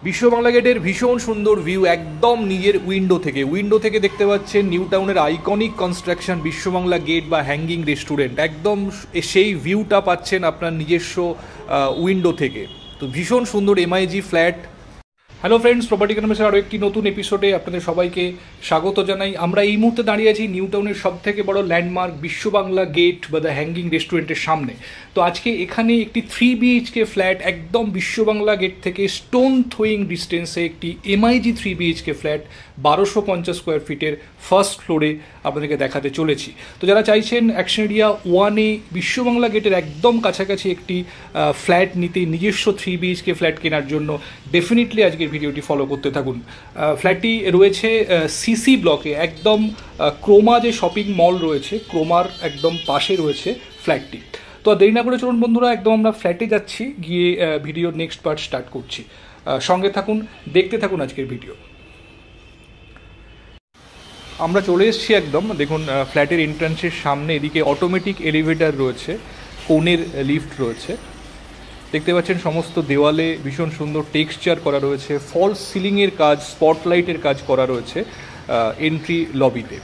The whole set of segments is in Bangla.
বিশ্ব বাংলা গেটের ভীষণ সুন্দর ভিউ একদম নিজের উইন্ডো থেকে দেখতে পাচ্ছেন নিউ টাউনের আইকনিক কনস্ট্রাকশন বিশ্ব বাংলা গেট বা হ্যাঙ্গিং রেস্টুরেন্ট, একদম সেই ভিউটা পাচ্ছেন আপনার নিজস্ব উইন্ডো থেকে। তো ভীষণ সুন্দর MIG flat. Hello friends, property ইকোনমিক্সের আরও একটি নতুন এপিসোডে আপনাদের সবাইকে স্বাগত জানাই। আমরা এই মুহূর্তে দাঁড়িয়ে আছি নিউ টাউনের সবথেকে বড় ল্যান্ডমার্ক বিশ্ব বাংলা গেট বা দ্য হ্যাঙ্গিং রেস্টুরেন্টের সামনে। তো আজকে এখানে একটি 3 BHK ফ্ল্যাট একদম বিশ্ব বাংলা গেট থেকে স্টোন থ্রোয়িং ডিস্টেন্সে একটি এমআইজি 3 BHK ফ্ল্যাট 1250 স্কোয়ার ফিটের ফার্স্ট ফ্লোরে আপনাদেরকে দেখাতে চলেছি। তো যারা চাইছেন অ্যাকশন এরিয়া 1-এ বিশ্ব বাংলা গেটের একদম কাছাকাছি একটি ফ্ল্যাট নিতে, নিজস্ব 3 BHK ফ্ল্যাট কেনার জন্য ডেফিনেটলি আজকের ভিডিওটি ফলো করতে থাকুন। ফ্ল্যাটটি রয়েছে সিসি ব্লকে, একদম ক্রোমা যে শপিং মল রয়েছে ক্রোমার একদম পাশে রয়েছে ফ্ল্যাটটি। তো দেরি না করে চলুন বন্ধুরা, একদম আমরা ফ্ল্যাটে যাচ্ছি, গিয়ে ভিডিওর নেক্সট পার্ট স্টার্ট করছি। সঙ্গে থাকুন, দেখতে থাকুন আজকের ভিডিও। আমরা চলে এসেছি একদম, দেখুন ফ্ল্যাটের এন্ট্রান্সের সামনে এদিকে অটোমেটিক এলিভেটর রয়েছে, কোণের লিফট রয়েছে। দেখতে পাচ্ছেন সমস্ত দেওয়ালে ভীষণ সুন্দর টেক্সচার করা রয়েছে, ফলস সিলিংয়ের কাজ, স্পটলাইটের কাজ করা রয়েছে এন্ট্রি লবিতে।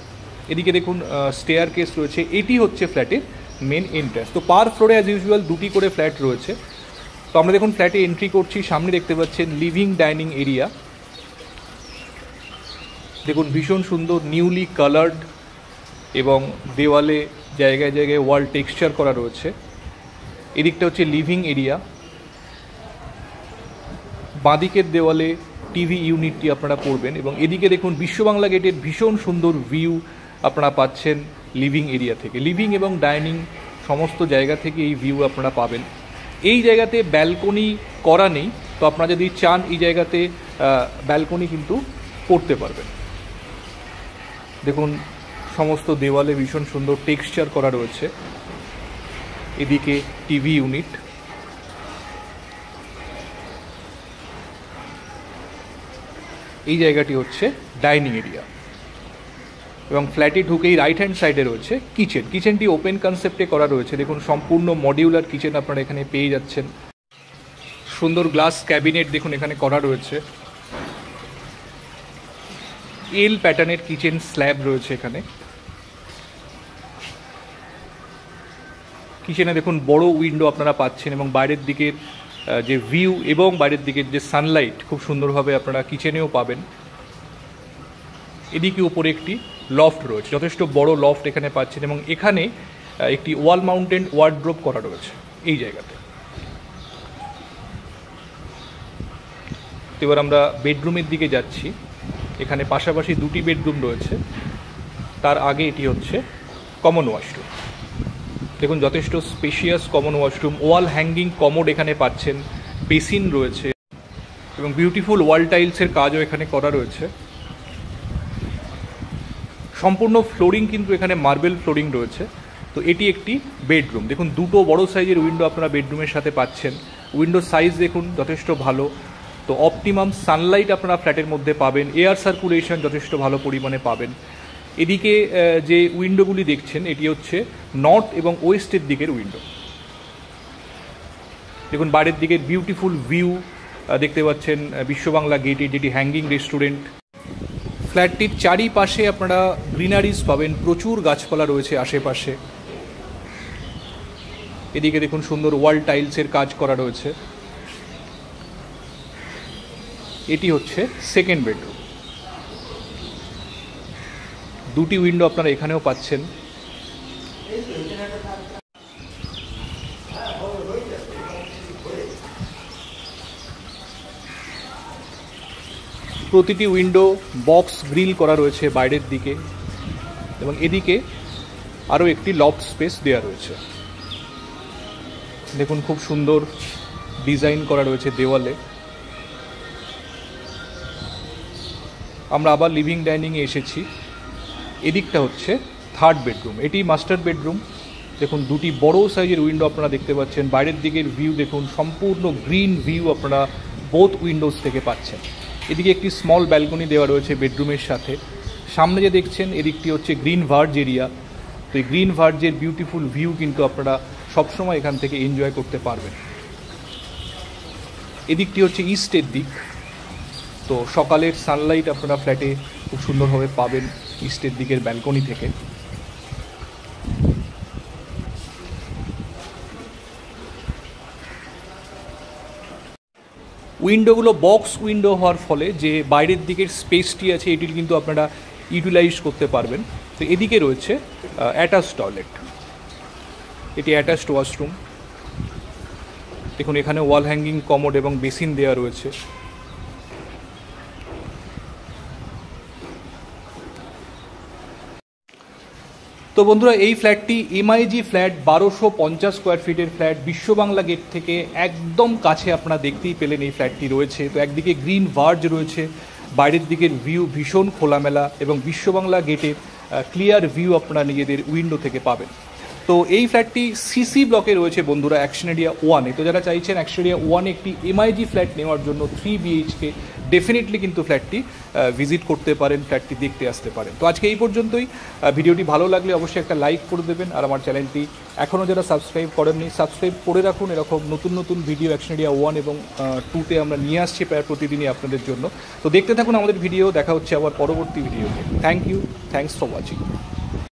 এদিকে দেখুন স্টেয়ার কেস রয়েছে, এটি হচ্ছে ফ্ল্যাটের মেন এন্ট্রান্স। তো পার ফ্লোরে অ্যাজ ইউজুয়াল 2টি করে ফ্ল্যাট রয়েছে। তো আমরা দেখুন ফ্ল্যাটে এন্ট্রি করছি, সামনে দেখতে পাচ্ছেন লিভিং ডাইনিং এরিয়া। দেখুন ভীষণ সুন্দর নিউলি কালার্ড এবং দেওয়ালে জায়গায় জায়গায় ওয়াল টেক্সচার করা রয়েছে। এদিকটা হচ্ছে লিভিং এরিয়া, বাঁদিকের দেওয়ালে টিভি ইউনিটটি আপনারা করবেন এবং এদিকে দেখুন বিশ্ব বাংলা গেটের ভীষণ সুন্দর ভিউ আপনারা পাচ্ছেন লিভিং এরিয়া থেকে। লিভিং এবং ডাইনিং সমস্ত জায়গা থেকে এই ভিউ আপনারা পাবেন। এই জায়গাতে ব্যালকনি করা নেই, তো আপনারা যদি চান এই জায়গাতে ব্যালকনি কিন্তু করতে পারবেন। দেখুন সমস্ত দেওয়ালে ভীষণ সুন্দর টেক্সচার করা রয়েছে। এদিকে টিভি ইউনিট, এই জায়গাটি হচ্ছে ডাইনিং এরিয়া এবং ফ্ল্যাটে ঢুকেই রাইট হ্যান্ড সাইডে রয়েছে কিচেন। কিচেনটি ওপেন কনসেপ্টে করা রয়েছে, দেখুন সম্পূর্ণ মডিউলার কিচেন আপনারা এখানে পেয়ে যাচ্ছেন। সুন্দর গ্লাস ক্যাবিনেট দেখুন এখানে করা রয়েছে, এল প্যাটার্নের কিচেন স্ল্যাব রয়েছে এখানে। কিচেনে দেখুন বড় উইন্ডো আপনারা পাচ্ছেন এবং বাইরের দিকের যে ভিউ এবং বাইরের দিকের যে সানলাইট খুব সুন্দরভাবে আপনারা কিচেনেও পাবেন। এদিকে উপরে একটি লফট রয়েছে, যথেষ্ট বড় লফট এখানে পাচ্ছেন এবং এখানে একটি ওয়াল মাউন্টেড ওয়ার্ডরোব করা রয়েছে এই জায়গাতে। এবার আমরা বেডরুমের দিকে যাচ্ছি। এখানে পাশাপাশি 2টি বেডরুম রয়েছে, তার আগে এটি হচ্ছে কমন ওয়াশরুম। দেখুন যথেষ্ট spacious common washroom, wall hanging commode এখানে পাচ্ছেন, বেসিন রয়েছে এবং বিউটিফুল ওয়াল টাইলসের কাজও এখানে করা রয়েছে। সম্পূর্ণ ফ্লোরিং কিন্তু এখানে মার্বেল ফ্লোরিং রয়েছে। তো এটি একটি বেডরুম, দেখুন 2টো বড় সাইজের উইন্ডো আপনারা বেডরুমের সাথে পাচ্ছেন। উইন্ডো সাইজ দেখুন যথেষ্ট ভালো। তো অপটিমাম সানলাইট আপনারা ফ্ল্যাটের মধ্যে পাবেন, এয়ার সার্কুলেশন যথেষ্ট ভালো পরিমাণে পাবেন। এদিকে যে উইন্ডোগুলি দেখছেন এটি হচ্ছে নর্থ এবং ওয়েস্টের দিকের উইন্ডো। দেখুন বাইরের দিকের বিউটিফুল ভিউ দেখতে পাচ্ছেন বিশ্ব বাংলা গেটে, যেটি হ্যাঙ্গিং রেস্টুরেন্ট। ফ্ল্যাটটির চারিপাশে আপনারা গ্রিনারিজ পাবেন, প্রচুর গাছপালা রয়েছে আশেপাশে। এদিকে দেখুন সুন্দর ওয়াল টাইলসের কাজ করা রয়েছে। এটি হচ্ছে সেকেন্ড বেডরুম, 2টি উইন্ডো আপনারা এখানেও পাচ্ছেন। প্রতিটি উইন্ডো বক্স গ্রিল করা রয়েছে বাইরের দিকে এবং এদিকে আরও একটি লফট স্পেস দেওয়া রয়েছে। দেখুন খুব সুন্দর ডিজাইন করা রয়েছে দেওয়ালে। আমরা আবার লিভিং ডাইনিংয়ে এসেছি। এদিকটা হচ্ছে থার্ড বেডরুম, এটি মাস্টার বেডরুম। দেখুন 2টি বড় সাইজের উইন্ডো আপনারা দেখতে পাচ্ছেন। বাইরের দিকের ভিউ দেখুন, সম্পূর্ণ গ্রিন ভিউ আপনারা বোথ উইন্ডোজ থেকে পাচ্ছেন। এদিকে একটি স্মল ব্যালকনি দেওয়া রয়েছে বেডরুমের সাথে। সামনে যে দেখছেন এদিকটি হচ্ছে গ্রিন ভার্জ এরিয়া। তো এই গ্রিন ভার্জের বিউটিফুল ভিউ কিন্তু আপনারা সবসময় এখান থেকে এনজয় করতে পারবেন। এদিকটি হচ্ছে ইস্টের দিক, তো সকালের সানলাইট আপনারা ফ্ল্যাটে খুব সুন্দরভাবে পাবেন ইস্টের দিকের ব্যালকনি থেকে। উইন্ডোগুলো বক্স উইন্ডো হওয়ার ফলে যে বাইরের দিকের স্পেসটি আছে এটি কিন্তু আপনারা ইউটিলাইজ করতে পারবেন। তো এদিকে রয়েছে অ্যাটাচ টয়লেট, এটি অ্যাটাচড ওয়াশরুম। দেখুন এখানে ওয়াল হ্যাঙ্গিং কমোড এবং বেসিন দেওয়া রয়েছে। তো বন্ধুরা, এই ফ্ল্যাটটি এমআইজি ফ্ল্যাট, 1250 স্কোয়ার ফিটের ফ্ল্যাট, বিশ্ববাংলা গেট থেকে একদম কাছে আপনারা দেখতেই পেলেন এই ফ্ল্যাটটি রয়েছে। তো একদিকে গ্রিন ভার্জ রয়েছে, বাইরের দিকের ভিউ ভীষণ খোলামেলা এবং বিশ্ববাংলা গেটের ক্লিয়ার ভিউ আপনারা নিজেদের উইন্ডো থেকে পাবেন। তো এই ফ্ল্যাটটি সিসি ব্লকে রয়েছে বন্ধুরা, অ্যাকশন এরিয়া 1-এ। তো যারা চাইছেন অ্যাকশন এরিয়া 1-এ একটি এমআইজি ফ্ল্যাট নেওয়ার জন্য 3 BHK, ডেফিনেটলি কিন্তু ফ্ল্যাটটি ভিজিট করতে পারেন, ফ্ল্যাটটি দেখতে আসতে পারেন। তো আজকে এই পর্যন্তই। ভিডিওটি ভালো লাগলে অবশ্যই একটা লাইক করে দেবেন, আর আমার চ্যানেলটি এখনও যারা সাবস্ক্রাইব করেননি সাবস্ক্রাইব করে রাখুন। এরকম নতুন নতুন ভিডিও অ্যাকশন এরিয়া 1 এবং 2-তে আমরা নিয়ে আসছি প্রায় প্রতিদিনই আপনাদের জন্য। তো দেখতে থাকুন আমাদের ভিডিও, দেখা হচ্ছে আবার পরবর্তী ভিডিওতে। Thank you, thanks for watching.